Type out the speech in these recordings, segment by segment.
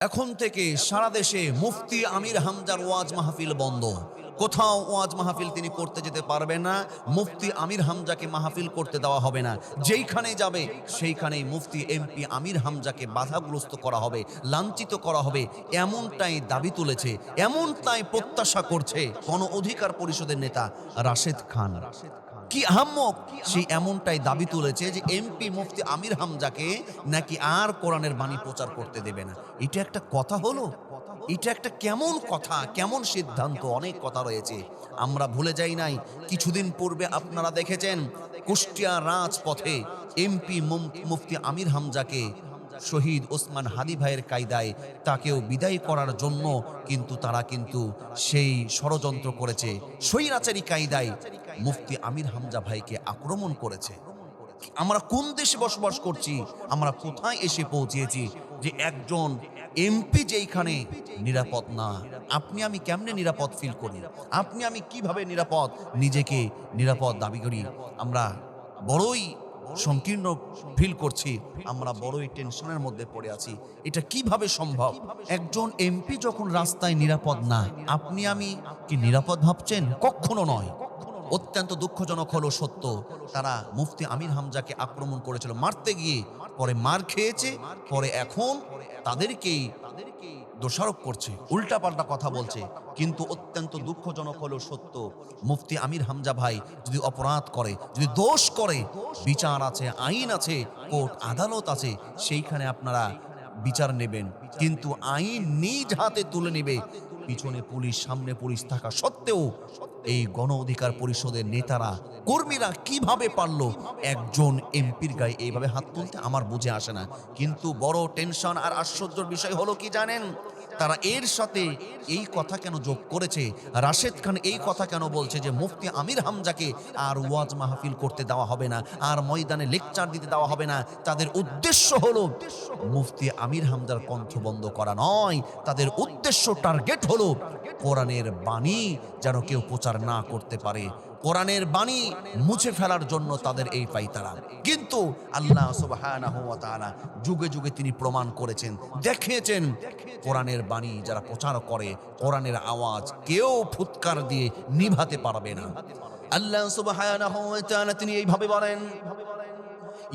এখন থেকে সারা দেশে মুফতি আমির হামজার ওয়াজ মাহফিল বন্ধ। কোথাও ওয়াজ মাহফিল তিনি করতে যেতে পারবেন না। মুফতি আমির হামজাকে মাহফিল করতে দেওয়া হবে না। যেইখানে যাবে সেইখানেই মুফতি এমপি আমির হামজাকে বাধাগ্রস্ত করা হবে, লাঞ্ছিত করা হবে, এমনটাই দাবি তুলেছে, এমনটাই প্রত্যাশা করছে গণ অধিকার পরিষদের নেতা রাশেদ খান। কি আহাম্মক, সেই এমনটাই দাবি তুলেছে যে এমপি মুফতি আমির হামজাকে নাকি আর কোরআনের বাণী প্রচার করতে দেবে না। এটা একটা কথা হলো? এটা একটা কেমন কথা, কেমন সিদ্ধান্ত? অনেক কথা রয়েছে, আমরা ভুলে যাই নাই। কিছুদিন পূর্বে আপনারা দেখেছেন কুষ্টিয়া রাজপথে এমপি মুফতি আমির হামজাকে শহীদ ওসমান হাদি ভাইয়ের কায়দায় তাকেও বিদায় করার জন্য তারা সেই ষড়যন্ত্র করেছে, স্বৈরাচারী কায়দায় মুফতি আমির হামজা ভাইকে আক্রমণ করেছে। আমরা কোন দেশে বসবাস করছি? আমরা কোথায় এসে পৌঁছেছি যে একজন এমপি যেইখানে নিরাপদ না, আপনি আমি কেমনে নিরাপদ ফিল করি? আপনি আমি কিভাবে নিরাপদ, নিজেকে নিরাপদ দাবি করি? আমরা বড়ই সংকীর্ণ ফিল করছি, আমরা বড়ই টেনশনের মধ্যে পড়ে আছি। এটা কিভাবে সম্ভব? একজন এমপি যখন রাস্তায় নিরাপদ না, আপনি আমি কি নিরাপদ ভাবছেন? কখনো নয়। অত্যন্ত দুঃখজনক হলো সত্য, তারা মুফতি আমির হামজাকে আক্রমণ করেছিল, মারতে গিয়ে পরে মার খেয়েছে, পরে এখন তাদেরকেই দোষারোপ করছে, উল্টাপাল্টা কথা বলছে। কিন্তু অত্যন্ত দুঃখজনক হলো সত্য, মুফতি আমির হামজা ভাই যদি অপরাধ করে, যদি দোষ করে, বিচার আছে, আইন আছে, কোর্ট আদালত আছে, সেইখানে আপনারা বিচার নেবেন। কিন্তু আইন নিজ হাতে তুলে নেবে, পিছনে পুলিশ, সামনে পুলিশ থাকা সত্ত্বেও এই গণ অধিকার পরিষদের নেতারা, কর্মীরা কিভাবে পারল একজন এমপির গায়ে এইভাবে হাত তুলতে? আমার বুঝে আসে না। কিন্তু বড় টেনশন আর আশ্চর্যের বিষয় হলো কি জানেন? তারা এর সাথে এই কথা কেন যোগ করেছে? রাশেদ খান এই কথা কেন বলছে যে মুফতি আমির হামজাকে আর ওয়াজ মাহফিল করতে দেওয়া হবে না, আর ময়দানে লেকচার দিতে দেওয়া হবে না? তাদের উদ্দেশ্য হলো মুফতি আমির হামজার কণ্ঠ বন্ধ করা নয়, তাদের উদ্দেশ্য, টার্গেট হলো কোরআনের বাণী যেন কেউ প্রচার না করতে পারে, কোরআনের বাণী মুছে ফেলার জন্য তাদের এই পাইতারা। কিন্তু আল্লাহ সুবহানাহু ওয়া তাআলা যুগে যুগে তিনি প্রমাণ করেছেন, দেখিয়েছেন, কোরআনের বাণী যারা প্রচার করে, কোরআনের আওয়াজ কেউ ফুৎকার দিয়ে নিভাতে পারবে না। আল্লাহ সুবহানাহু ওয়া তাআলা তিনি এইভাবে বলেন,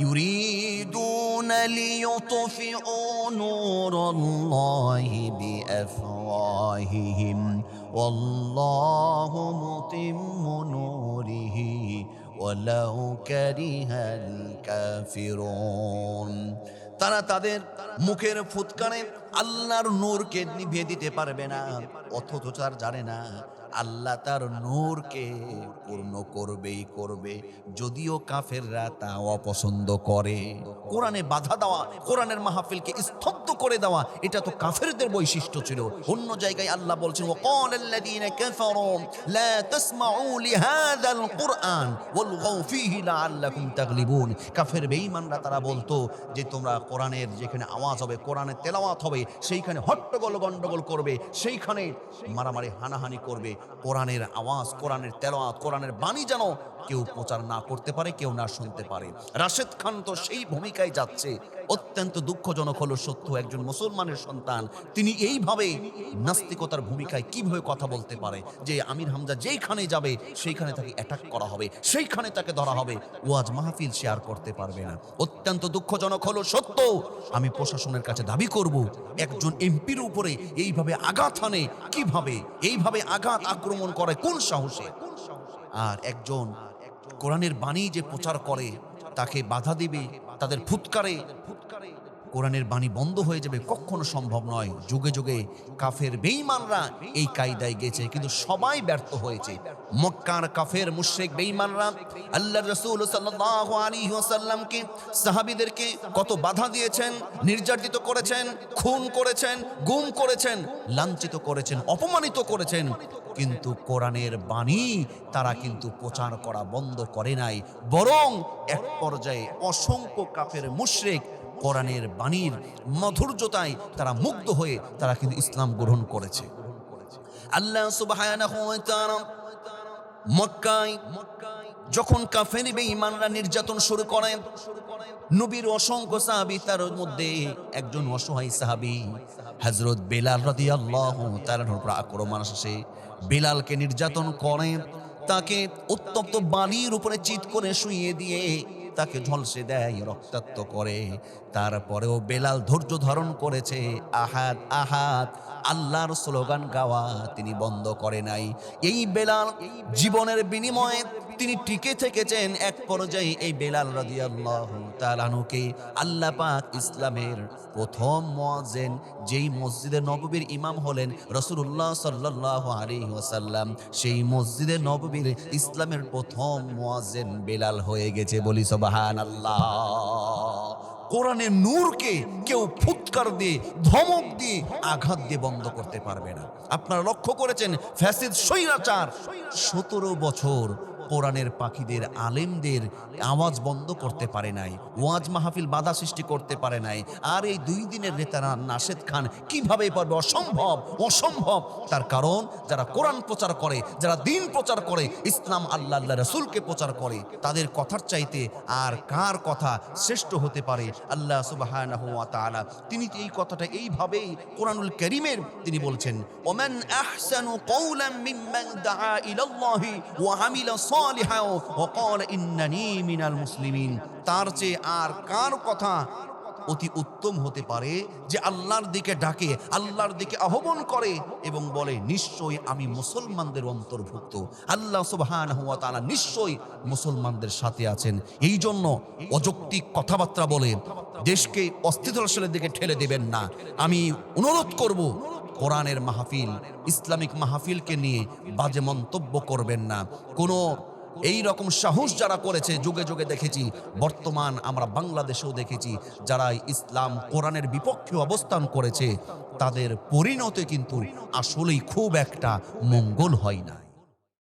يريدون ليطفئوا نور الله بأفواههم والله متم نوره ولو كره الكافرون। তারা তাদের মুখের ফুৎকারে আল্লাহর নূরকে নিভিয়ে দিতে পারবে না, অথচ তারা জানে না আল্লাহ তার নূরকে পূর্ণ করবেই করবে, যদিও কাফেররা তা অপছন্দ করে। কোরআনে বাধা দেওয়া, কোরআনের মাহফিলকে স্তব্ধ করে দেওয়া, এটা তো কাফেরদের বৈশিষ্ট্য ছিল। অন্য জায়গায় আল্লাহ বলছেন, ওয়াকালাল্লাযীনা কাফারু লা তাসমাউ লিহাযাল কুরআন ওয়ালগাউ ফীহি লাআল্লাকুম তাগলিবুন। কাফের বেঈমানরা তারা বলতো যে তোমরা কোরআনের যেখানে আওয়াজ হবে, কোরআনের তেলাওয়াত হবে, সেইখানে হট্টগোল গন্ডগোল করবে, সেইখানে মারামারি হানাহানি করবে। কোরআনের আওয়াজ, কোরআনের তেলাওয়াত, কোরআনের বাণী যেন কেউ প্রচার না করতে পারে, কেউ না শুনতে পারে। রাশেদ খান তো সেই ভূমিকায় যাচ্ছে। অত্যন্ত দুঃখজনক হলো সত্য, একজন মুসলমানের সন্তান তিনি এইভাবে নাস্তিকতার ভূমিকায় কিভাবে কথা বলতে পারে যে আমির হামজা যেইখানে যাবে সেইখানে তাকে অ্যাটাক করা হবে, সেইখানে তাকে ধরা হবে, ওয়াজ মাহফিল শেয়ার করতে পারবে না। অত্যন্ত দুঃখজনক হলো সত্য। আমি প্রশাসনের কাছে দাবি করব, একজন এমপির উপরে এইভাবে আঘাত হানে কিভাবে, এইভাবে আঘাত আক্রমণ করে কোন সাহসে? আর একজন কোরআনের বাণী যে প্রচার করে তাকে বাধা দিবে, তাদের ফুৎকারে কোরআনের বাণী বন্ধ হয়ে যাবে, কখনো সম্ভব নয়। যুগে যুগে কাফের বেঈমানরা এই কায়দায় গেছে, কিন্তু সবাই ব্যর্থ হয়েছে। মক্কার কাফের মুশরিক বেঈমানরা আল্লাহর রাসূল সাল্লাল্লাহু আলাইহি ওয়াসাল্লামকে, সাহাবীদেরকে কত বাধা দিয়েছেন, নির্যাতিত করেছেন, খুন করেছেন, গুম করেছেন, লাঞ্ছিত করেছেন, অপমানিত করেছেন। কিন্তু কোরআনের বাণী তারা কিন্তু প্রচার করা বন্ধ করে নাই, বরং এক পর্যায়ে অসংখ্য কাফের মুশরিক কোরআনের বাণীর মাধুর্যতায় তারা মুগ্ধ হয়ে তারা কিন্তু ইসলাম গ্রহণ করেছে। আল্লাহ সুবহানাহু ওয়া তাআলা মক্কায় যখন কাফের বেঈমানরা নির্যাতন শুরু করে, নবীর অসংখ্য সাহাবী, তার মধ্যে একজন অসহায় সাহাবী হযরত বেলাল রাদিয়াল্লাহু তাআলার উপর আক্রমণ আসে। বেলালকে নির্যাতন করে, তাকে উত্তপ্ত বালির উপরে চিৎ করে শুইয়ে দিয়ে তাকে ঝলসে দেয়, রক্তাক্ত করে। তারপরেও বেলাল ধৈর্য ধারণ করেছে। আহাদ আহাদ আল্লাহর স্লোগান গাওয়া তিনি বন্ধ করে নাই। এই বেলাল জীবনের বিনিময়ে তিনি টিকে থেকেছেন। এক পর্যায়ে এই বেলাল রাদিয়াল্লাহু তাআলা আনহুকে আল্লাহ পাক ইসলামের প্রথম মুয়াজ্জিন, যেই মসজিদে নববীর ইমাম হলেন রাসূলুল্লাহ সাল্লাল্লাহু আলাইহি ওয়াসাল্লাম, সেই মসজিদে নববীর ইসলামের প্রথম মুয়াজ্জিন বেলাল হয়ে গেছে। বলি সুবহানাল্লাহ। কোরআনের নূরকে কেউ ফুৎকার দিয়ে, ধমক দিয়ে, আঘাত দিয়ে বন্ধ করতে পারবে না। আপনারা লক্ষ্য করেছেন ফ্যাসিদ স্বৈরাচার 17 বছর কোরআনের পাখিদের, আলেমদের আওয়াজ বন্ধ করতে পারে নাই, ওয়াজ মাহফিল বাধা সৃষ্টি করতে পারে নাই। আর এই 2 দিনের নেতা নাশেদ খান কিভাবে পারবে? অসম্ভব, অসম্ভব। তার কারণ যারা কোরআন প্রচার করে, যারা দ্বীন প্রচার করে, ইসলাম আল্লাহ রাসূলকে প্রচার করে, তাদের কথার চাইতে আর কার কথা শ্রেষ্ঠ হতে পারে? আল্লাহ সুবহানাহু ওয়া তাআলা তিনি এই কথাটা এইভাবেই কোরআনুল কারীমের তিনি বলছেন, ওমান আহসানু কওলাম মিম্মান দাআ ইলাল্লাহি ওয়া আমিলা সালিহান ওয়া ক্বালা ইন্নানী মিনাল মুসলিমিন। তার চেয়ে আর কার কথা অতি উত্তম হতে পারে যে আল্লাহর দিকে ডাকে, আল্লাহর দিকে আহ্বান করে এবং বলে নিশ্চয়ই আমি মুসলমানদের অন্তর্ভুক্ত। আল্লাহ সুবহানাহু ওয়া তাআলা নিশ্চয়ই মুসলমানদের সাথে আছেন। এই জন্য অযৌক্তিক কথাবার্তা বলে দেশকে অস্থিতিশীলের দিকে ঠেলে দেবেন না। আমি অনুরোধ করব, কোরআনের মাহফিল, ইসলামিক মাহফিলকে নিয়ে বাজে মন্তব্য করবেন না। কোনো এই রকম সাহস যারা করেছে, যুগে যুগে দেখেছি, বর্তমান আমরা বাংলাদেশেও দেখেছি, যারা ইসলাম কোরআনের বিপক্ষে অবস্থান করেছে, তাদের পরিণতি কিন্তু আসলেই খুব একটা মঙ্গল হয় না।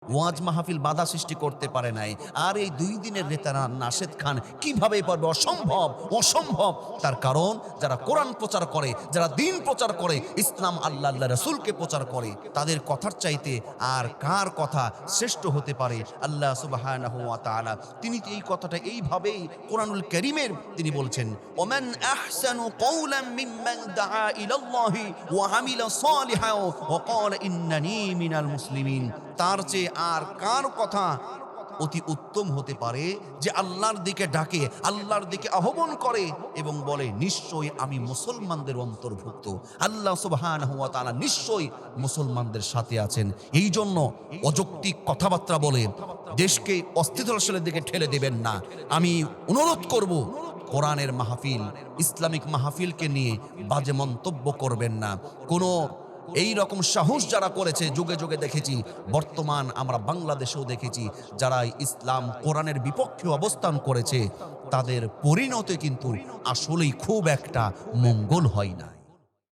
ওয়াজ মাহফিল বাধা সৃষ্টি করতে পারে নাই। আর এই 2 দিনের নেতা নাশেদ খান কিভাবে পারবে? অসম্ভব, অসম্ভব। তার কারণ যারা কোরআন প্রচার করে, যারা দ্বীন প্রচার করে, ইসলাম আল্লাহ রাসূলকে প্রচার করে, তাদের কথার চাইতে আর কার কথা শ্রেষ্ঠ হতে পারে? আল্লাহ সুবহানাহু ওয়া তাআলা তিনি এই কথাটা এইভাবেই কোরআনুল কারীমের তিনি বলছেন, ওমান আহসানু কওলাম মিম্মান দাআ ইলাল্লাহি ওয়া আমিলা সালিহান ওয়া ক্বালা ইন্নানী মিনাল মুসলিমিন। তার চেয়ে আর কার কথা অতি উত্তম হতে পারে যে আল্লাহর দিকে ডাকে, আল্লাহর দিকে আহ্বান করে এবং বলে নিশ্চয়ই আমি মুসলমানদের অন্তর্ভুক্ত। আল্লাহ সুবহানাহু ওয়া তাআলা নিশ্চয়ই মুসলমানদের সাথে আছেন। এই জন্য অযৌক্তিক কথাবার্তা বলে দেশকে অস্থিতিশীলের দিকে ঠেলে দেবেন না। আমি অনুরোধ করব, কোরআনের মাহফিল, ইসলামিক মাহফিলকে নিয়ে বাজে মন্তব্য করবেন না। কোনো এই রকম সাহস যারা করেছে, যুগে যুগে দেখেছি, বর্তমান আমরা বাংলাদেশেও দেখেছি, যারা ইসলাম কোরআনের বিপক্ষে অবস্থান করেছে, তাদের পরিণতি কিন্তু আসলেই খুব একটা মঙ্গল হয় না।